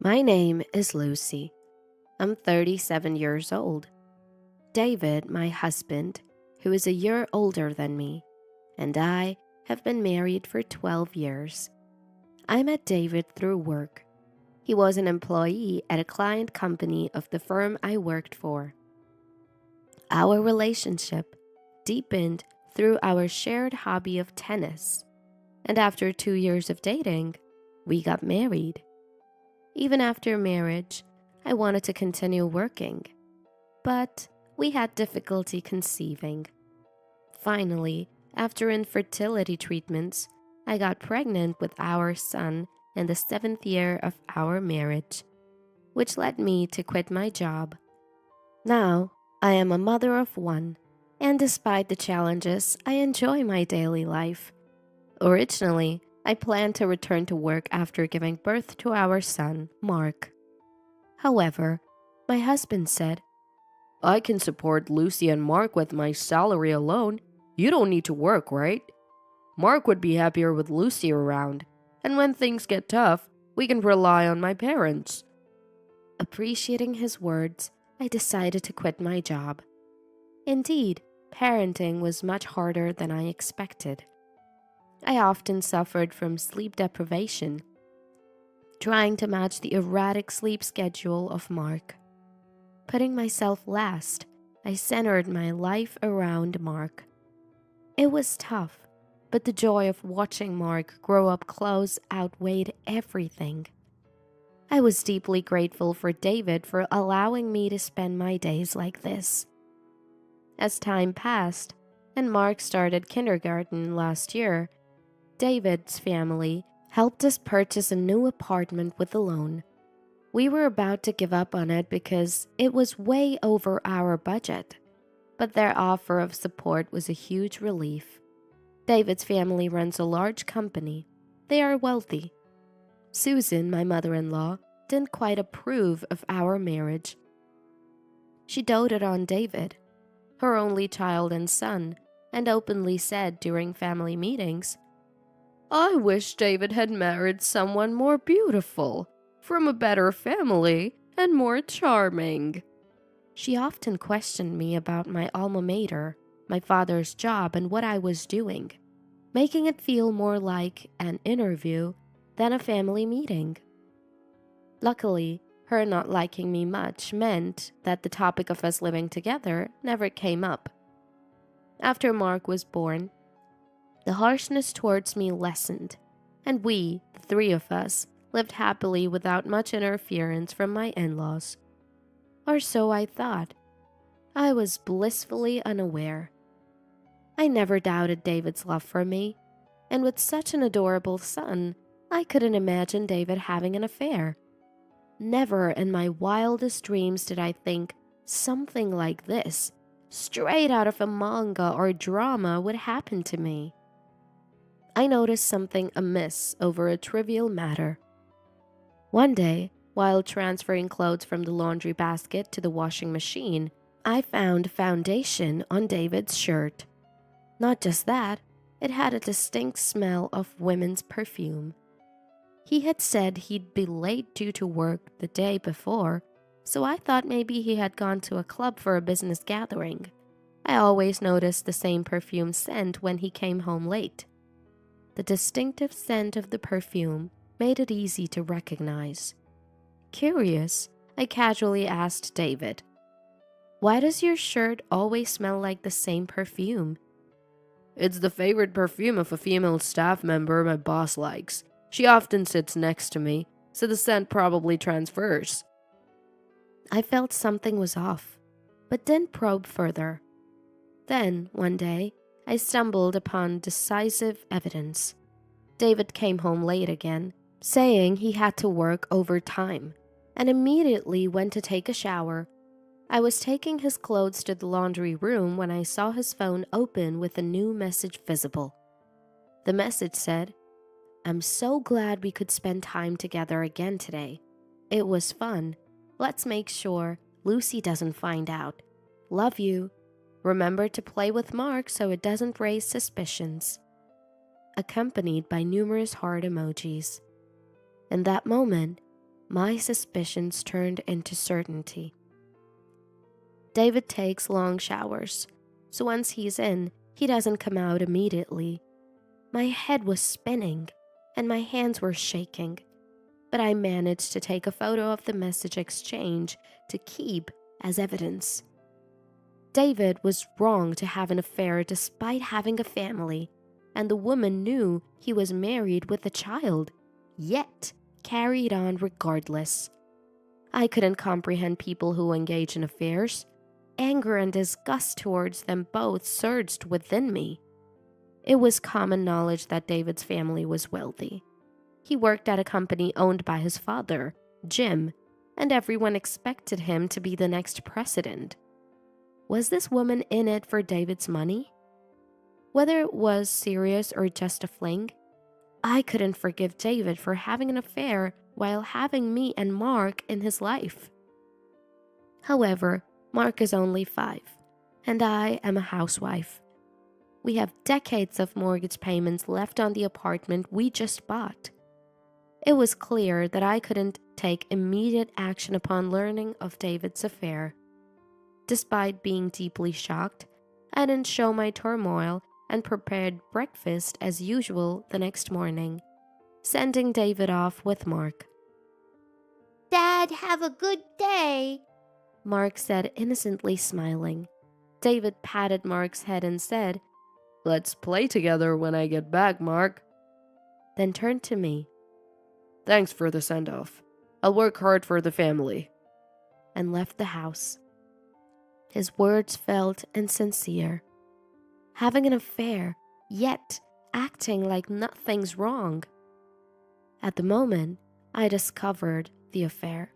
My name is Lucy. I'm 37 years old. David, my husband, who is a year older than me, and I have been married for 12 years. I met David through work. He was an employee at a client company of the firm I worked for. Our relationship deepened through our shared hobby of tennis, and after 2 years of dating, we got married. Even after marriage, I wanted to continue working, but we had difficulty conceiving. Finally, after infertility treatments, I got pregnant with our son in the 7th year of our marriage, which led me to quit my job. Now, I am a mother of one, and despite the challenges, I enjoy my daily life. Originally, I planned to return to work after giving birth to our son, Mark. However, my husband said, "I can support Lucy and Mark with my salary alone. You don't need to work, right? Mark would be happier with Lucy around, and when things get tough, we can rely on my parents." Appreciating his words, I decided to quit my job. Indeed, parenting was much harder than I expected. I often suffered from sleep deprivation, trying to match the erratic sleep schedule of Mark. Putting myself last, I centered my life around Mark. It was tough, but the joy of watching Mark grow up close outweighed everything. I was deeply grateful for David for allowing me to spend my days like this. As time passed, and Mark started kindergarten last year, David's family helped us purchase a new apartment with a loan. We were about to give up on it because it was way over our budget, but their offer of support was a huge relief. David's family runs a large company. They are wealthy. Susan, my mother-in-law, didn't quite approve of our marriage. She doted on David, her only child and son, and openly said during family meetings, "I wish David had married someone more beautiful, from a better family, and more charming." She often questioned me about my alma mater, my father's job, and what I was doing, making it feel more like an interview than a family meeting. Luckily, her not liking me much meant that the topic of us living together never came up. After Mark was born, the harshness towards me lessened, and we, the three of us, lived happily without much interference from my in-laws. Or so I thought. I was blissfully unaware. I never doubted David's love for me, and with such an adorable son, I couldn't imagine David having an affair. Never in my wildest dreams did I think something like this, straight out of a manga or drama, would happen to me. I noticed something amiss over a trivial matter. One day, while transferring clothes from the laundry basket to the washing machine, I found foundation on David's shirt. Not just that, it had a distinct smell of women's perfume. He had said he'd be late due to work the day before, so I thought maybe he had gone to a club for a business gathering. I always noticed the same perfume scent when he came home late. The distinctive scent of the perfume made it easy to recognize. Curious, I casually asked David, "Why does your shirt always smell like the same perfume?" "It's the favorite perfume of a female staff member my boss likes. She often sits next to me, so the scent probably transfers." I felt something was off, but didn't probe further. Then, one day, I stumbled upon decisive evidence. David came home late again, saying he had to work overtime, and immediately went to take a shower. I was taking his clothes to the laundry room when I saw his phone open with a new message visible. The message said, "I'm so glad we could spend time together again today. It was fun. Let's make sure Lucy doesn't find out. Love you. Remember to play with Mark so it doesn't raise suspicions." Accompanied by numerous heart emojis. In that moment, my suspicions turned into certainty. David takes long showers, so once he's in, he doesn't come out immediately. My head was spinning, and my hands were shaking, but I managed to take a photo of the message exchange to keep as evidence. David was wrong to have an affair despite having a family, and the woman knew he was married with a child, yet carried on regardless. I couldn't comprehend people who engage in affairs. Anger and disgust towards them both surged within me. It was common knowledge that David's family was wealthy. He worked at a company owned by his father, Jim, and everyone expected him to be the next president. Was this woman in it for David's money? Whether it was serious or just a fling, I couldn't forgive David for having an affair while having me and Mark in his life. However, Mark is only 5, and I am a housewife. We have decades of mortgage payments left on the apartment we just bought. It was clear that I couldn't take immediate action upon learning of David's affair. Despite being deeply shocked, I didn't show my turmoil and prepared breakfast as usual the next morning, sending David off with Mark. "Dad, have a good day," Mark said, innocently smiling. David patted Mark's head and said, "Let's play together when I get back, Mark." Then turned to me. "Thanks for the send-off. I'll work hard for the family," and left the house. His words felt insincere. Having an affair, yet acting like nothing's wrong. At the moment, I discovered the affair.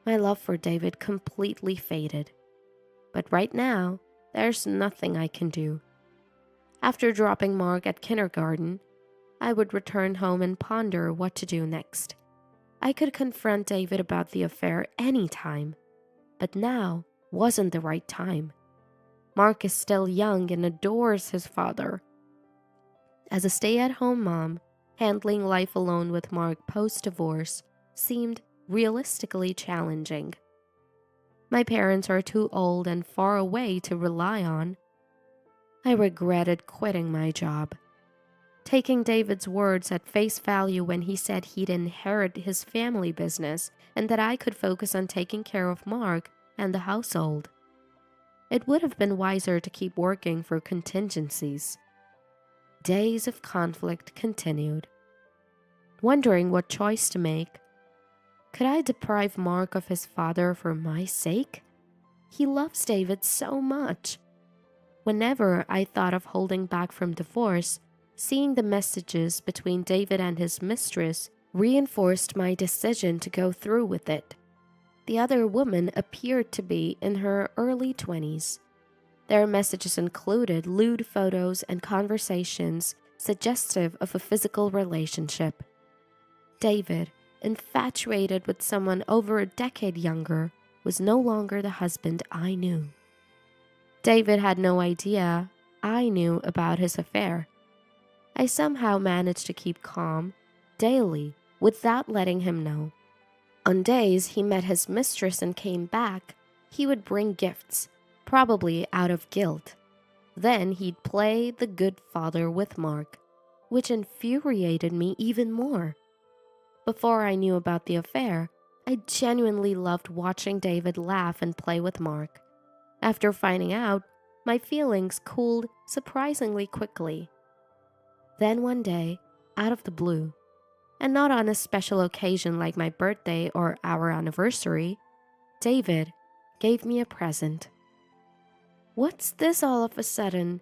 My love for David completely faded. But right now, there's nothing I can do. After dropping Mark at kindergarten, I would return home and ponder what to do next. I could confront David about the affair anytime, but now wasn't the right time. Mark is still young and adores his father. As a stay-at-home mom, handling life alone with Mark post-divorce seemed realistically challenging. My parents are too old and far away to rely on. I regretted quitting my job. Taking David's words at face value when he said he'd inherit his family business and that I could focus on taking care of Mark and the household. It would have been wiser to keep working for contingencies. Days of conflict continued. Wondering what choice to make. Could I deprive Mark of his father for my sake? He loves David so much. Whenever I thought of holding back from divorce, seeing the messages between David and his mistress reinforced my decision to go through with it. The other woman appeared to be in her early 20s. Their messages included lewd photos and conversations suggestive of a physical relationship. David, infatuated with someone over a decade younger, was no longer the husband I knew. David had no idea I knew about his affair. I somehow managed to keep calm daily without letting him know. On days he met his mistress and came back, he would bring gifts, probably out of guilt. Then he'd play the good father with Mark, which infuriated me even more. Before I knew about the affair, I genuinely loved watching David laugh and play with Mark. After finding out, my feelings cooled surprisingly quickly. Then one day, out of the blue, and not on a special occasion like my birthday or our anniversary, David gave me a present. "What's this all of a sudden?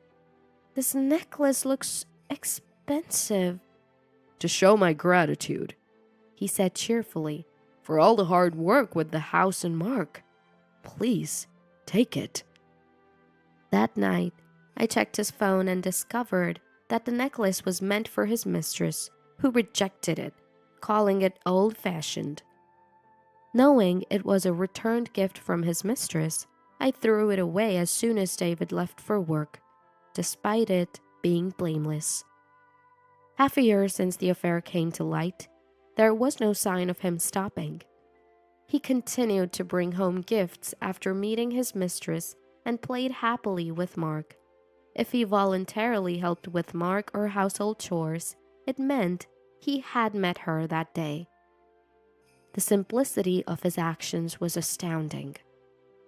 This necklace looks expensive." "To show my gratitude," he said cheerfully, "for all the hard work with the house and Mark. Please, take it." That night, I checked his phone and discovered that the necklace was meant for his mistress, who rejected it, calling it old-fashioned. Knowing it was a returned gift from his mistress, I threw it away as soon as David left for work, despite it being blameless. Half a year since the affair came to light, there was no sign of him stopping. He continued to bring home gifts after meeting his mistress and played happily with Mark. If he voluntarily helped with Mark or household chores, it meant he had met her that day. The simplicity of his actions was astounding.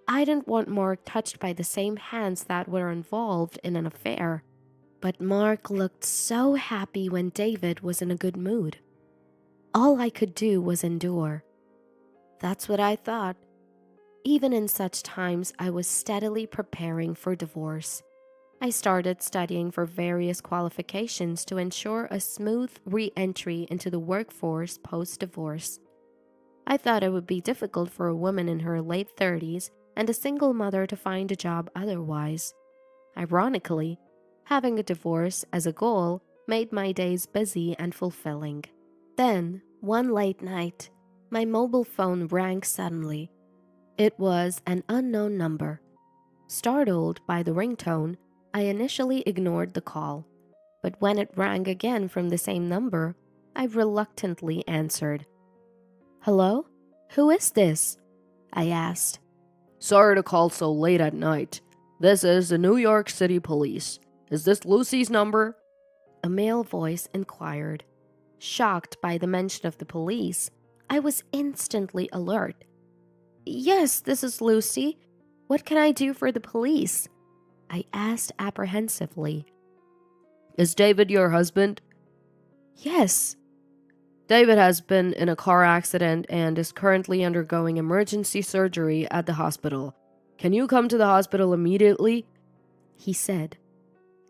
I didn't want Mark touched by the same hands that were involved in an affair, but Mark looked so happy when David was in a good mood. All I could do was endure. That's what I thought. Even in such times, I was steadily preparing for divorce. I started studying for various qualifications to ensure a smooth re-entry into the workforce post-divorce. I thought it would be difficult for a woman in her late 30s and a single mother to find a job otherwise. Ironically, having a divorce as a goal made my days busy and fulfilling. Then, one late night, my mobile phone rang suddenly. It was an unknown number. Startled by the ringtone, I initially ignored the call, but when it rang again from the same number, I reluctantly answered. "Hello? Who is this?" I asked. "Sorry to call so late at night. This is the New York City Police. Is this Lucy's number?" A male voice inquired. Shocked by the mention of the police, I was instantly alert. "Yes, this is Lucy. What can I do for the police?" I asked apprehensively. "Is David your husband?" "Yes." "David has been in a car accident and is currently undergoing emergency surgery at the hospital. Can you come to the hospital immediately?" he said.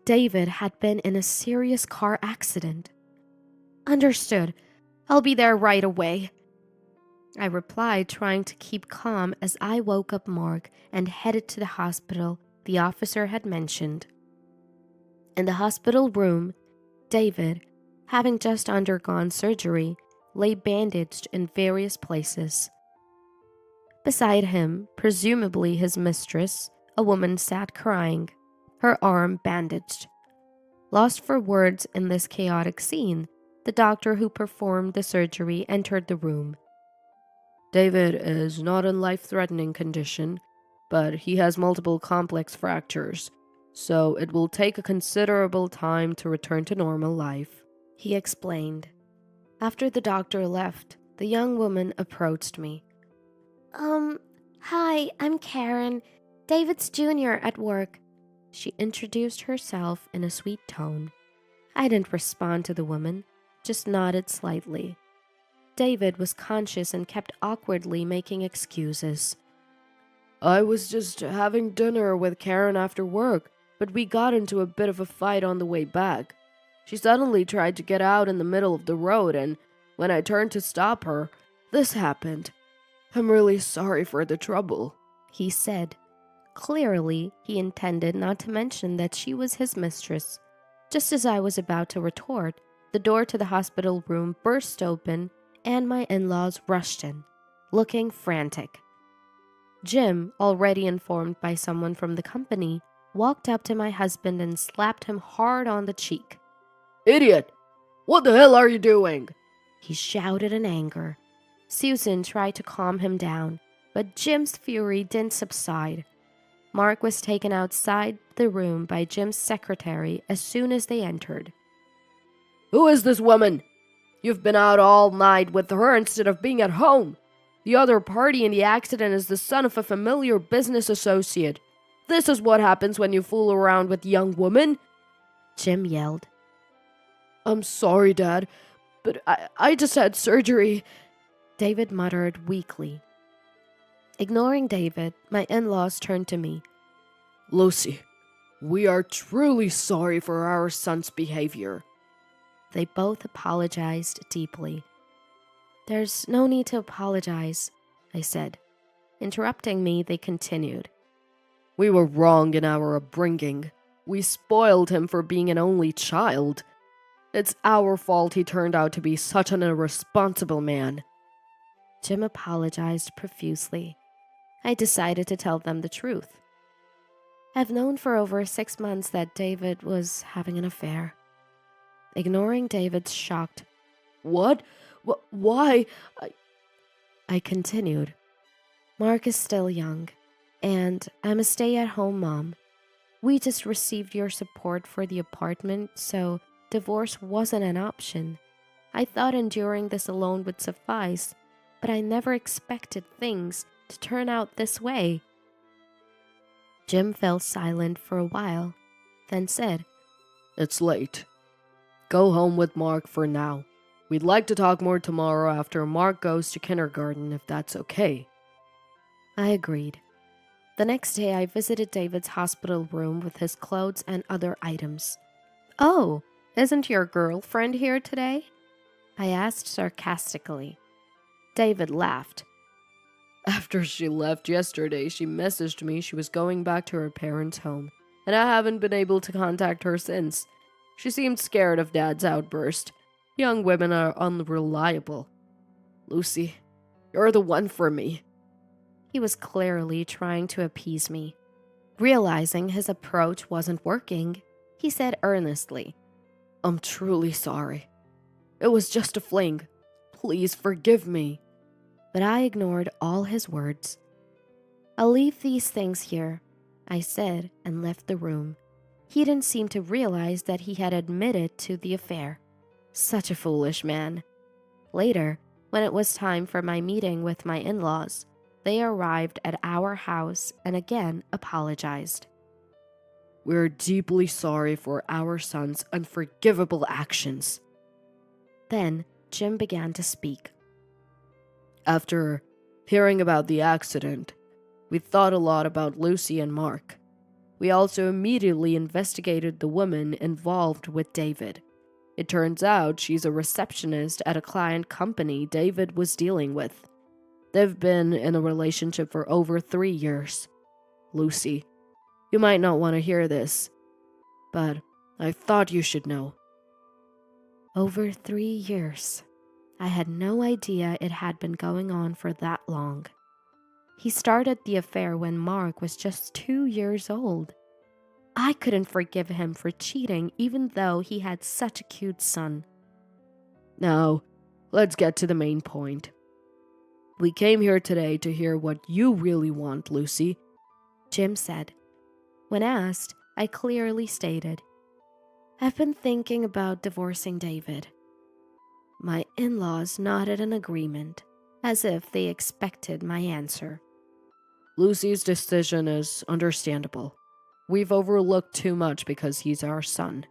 David had been in a serious car accident. "Understood. I'll be there right away," I replied, trying to keep calm as I woke up Mark and headed to the hospital the officer had mentioned. In the hospital room, David, having just undergone surgery, lay bandaged in various places. Beside him, presumably his mistress, a woman sat crying, her arm bandaged. Lost for words in this chaotic scene, the doctor who performed the surgery entered the room. "David is not in life-threatening condition, but he has multiple complex fractures, so it will take a considerable time to return to normal life," he explained. After the doctor left, the young woman approached me. Hi, I'm Karen, David's junior at work." She introduced herself in a sweet tone. I didn't respond to the woman, just nodded slightly. David was conscious and kept awkwardly making excuses. "I was just having dinner with Karen after work, but we got into a bit of a fight on the way back. She suddenly tried to get out in the middle of the road, and when I turned to stop her, this happened. I'm really sorry for the trouble," he said. Clearly, he intended not to mention that she was his mistress. Just as I was about to retort, the door to the hospital room burst open and my in-laws rushed in, looking frantic. Jim, already informed by someone from the company, walked up to my husband and slapped him hard on the cheek. "Idiot! What the hell are you doing?" he shouted in anger. Susan tried to calm him down, but Jim's fury didn't subside. Mark was taken outside the room by Jim's secretary as soon as they entered. "Who is this woman? You've been out all night with her instead of being at home. The other party in the accident is the son of a familiar business associate. This is what happens when you fool around with young women," Jim yelled. "I'm sorry, Dad, but I just had surgery," David muttered weakly. Ignoring David, my in-laws turned to me. "Lucy, we are truly sorry for our son's behavior." They both apologized deeply. "There's no need to apologize," I said. Interrupting me, they continued. "We were wrong in our upbringing. We spoiled him for being an only child. It's our fault he turned out to be such an irresponsible man." Jim apologized profusely. I decided to tell them the truth. I've known for over 6 months that David was having an affair. Ignoring David's shocked, "What? Why? I continued. Mark is still young, and I'm a stay-at-home mom. We just received your support for the apartment, so divorce wasn't an option. I thought enduring this alone would suffice, but I never expected things to turn out this way. Jim fell silent for a while, then said, It's late. Go home with Mark for now. We'd like to talk more tomorrow after Mark goes to kindergarten, if that's okay. I agreed. The next day, I visited David's hospital room with his clothes and other items. Oh, isn't your girlfriend here today? I asked sarcastically. David laughed. After she left yesterday, she messaged me she was going back to her parents' home, and I haven't been able to contact her since. She seemed scared of Dad's outburst. Young women are unreliable. Lucy, you're the one for me. He was clearly trying to appease me. Realizing his approach wasn't working, he said earnestly, I'm truly sorry. It was just a fling. Please forgive me. But I ignored all his words. I'll leave these things here, I said, and left the room. He didn't seem to realize that he had admitted to the affair. Such a foolish man. Later, when it was time for my meeting with my in-laws, they arrived at our house and again apologized. We're deeply sorry for our son's unforgivable actions. Then Jim began to speak. After hearing about the accident, we thought a lot about Lucy and Mark. We also immediately investigated the woman involved with David. It turns out she's a receptionist at a client company David was dealing with. They've been in a relationship for over 3 years. Lucy, you might not want to hear this, but I thought you should know. Over 3 years. I had no idea it had been going on for that long. He started the affair when Mark was just 2 years old. I couldn't forgive him for cheating even though he had such a cute son. Now, let's get to the main point. We came here today to hear what you really want, Lucy, Jim said. When asked, I clearly stated, I've been thinking about divorcing David. My in-laws nodded in agreement, as if they expected my answer. Lucy's decision is understandable. We've overlooked too much because he's our son,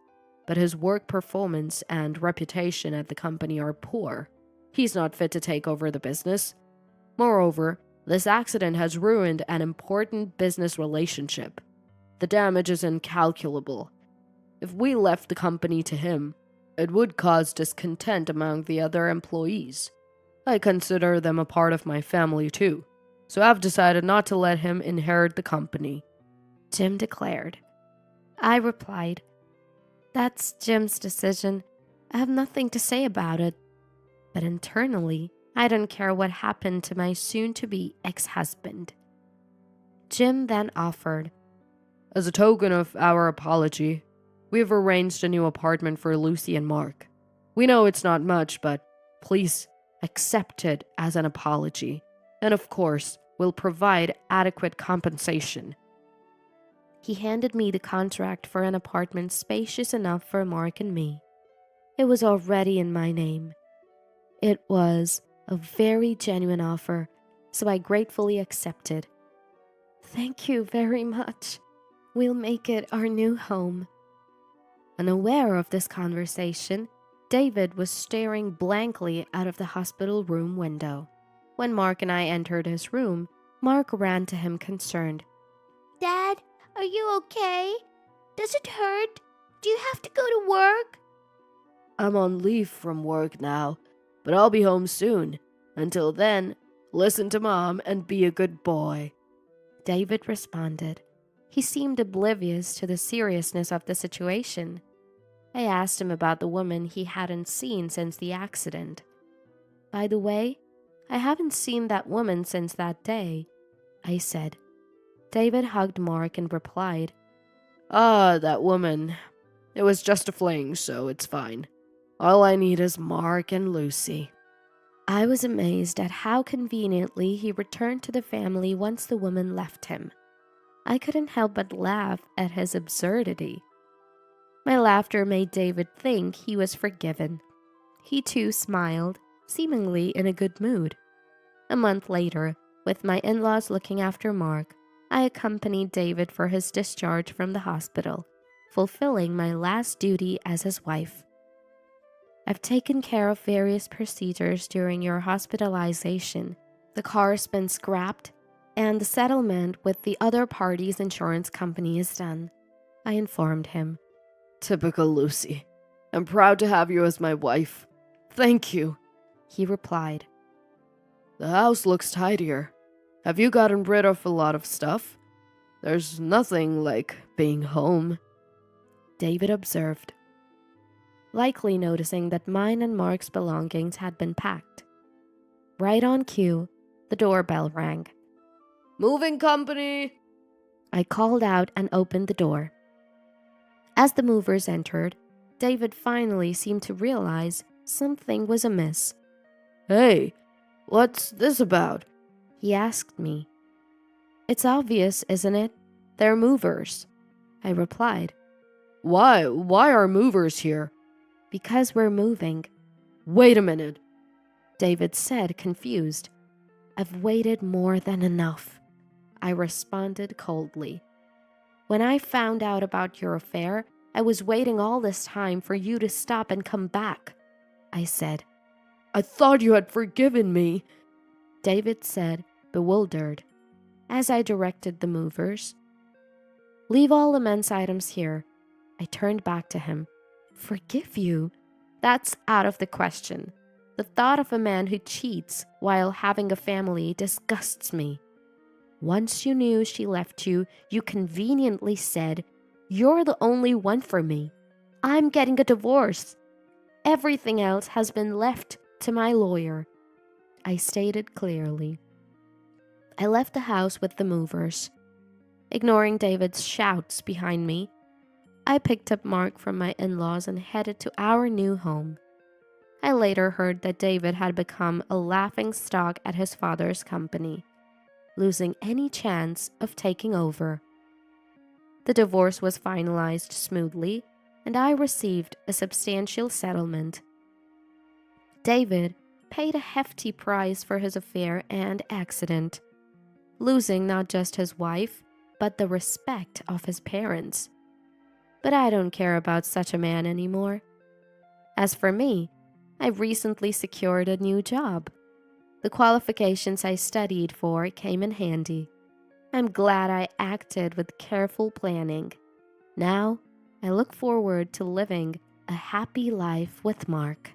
but his work performance and reputation at the company are poor. He's not fit to take over the business. Moreover, this accident has ruined an important business relationship. The damage is incalculable. If we left the company to him, it would cause discontent among the other employees. I consider them a part of my family too, so I've decided not to let him inherit the company, Jim declared. I replied, That's Jim's decision. I have nothing to say about it. But internally, I don't care what happened to my soon-to-be ex-husband. Jim then offered, As a token of our apology, we've arranged a new apartment for Lucy and Mark. We know it's not much, but please accept it as an apology. And of course, we'll provide adequate compensation. He handed me the contract for an apartment spacious enough for Mark and me. It was already in my name. It was a very genuine offer, so I gratefully accepted. Thank you very much. We'll make it our new home. Unaware of this conversation, David was staring blankly out of the hospital room window. When Mark and I entered his room, Mark ran to him concerned. Dad, are you okay? Does it hurt? Do you have to go to work? I'm on leave from work now, but I'll be home soon. Until then, listen to Mom and be a good boy, David responded. He seemed oblivious to the seriousness of the situation. I asked him about the woman he hadn't seen since the accident. By the way, I haven't seen that woman since that day, I said. David hugged Mark and replied, That woman. It was just a fling, so it's fine. All I need is Mark and Lucy. I was amazed at how conveniently he returned to the family once the woman left him. I couldn't help but laugh at his absurdity. My laughter made David think he was forgiven. He too smiled, seemingly in a good mood. A month later, with my in-laws looking after Mark, I accompanied David for his discharge from the hospital, fulfilling my last duty as his wife. I've taken care of various procedures during your hospitalization. The car's been scrapped, and the settlement with the other party's insurance company is done, I informed him. Typical Lucy. I'm proud to have you as my wife. Thank you, He replied. The house looks tidier. Have you gotten rid of a lot of stuff? There's nothing like being home, David observed, likely noticing that mine and Mark's belongings had been packed. Right on cue, the doorbell rang. Moving company! I called out and opened the door. As the movers entered, David finally seemed to realize something was amiss. Hey, what's this about? He asked me. It's obvious, isn't it? They're movers, I replied. Why are movers here? Because we're moving, Wait a minute. David said, confused. I've waited more than enough, I responded coldly. When I found out about your affair, I was waiting all this time for you to stop and come back, I said. I thought you had forgiven me, David said, bewildered, as I directed the movers. Leave all the men's items here. I turned back to him. Forgive you? That's out of the question. The thought of a man who cheats while having a family disgusts me. Once you knew she left you, you conveniently said, "You're the only one for me. I'm getting a divorce. Everything else has been left to my lawyer," I stated clearly. I left the house with the movers. Ignoring David's shouts behind me, I picked up Mark from my in-laws and headed to our new home. I later heard that David had become a laughingstock at his father's company, losing any chance of taking over. The divorce was finalized smoothly, and I received a substantial settlement. David paid a hefty price for his affair and accident, losing not just his wife, but the respect of his parents. But I don't care about such a man anymore. As for me, I recently secured a new job. The qualifications I studied for came in handy. I'm glad I acted with careful planning. Now, I look forward to living a happy life with Mark.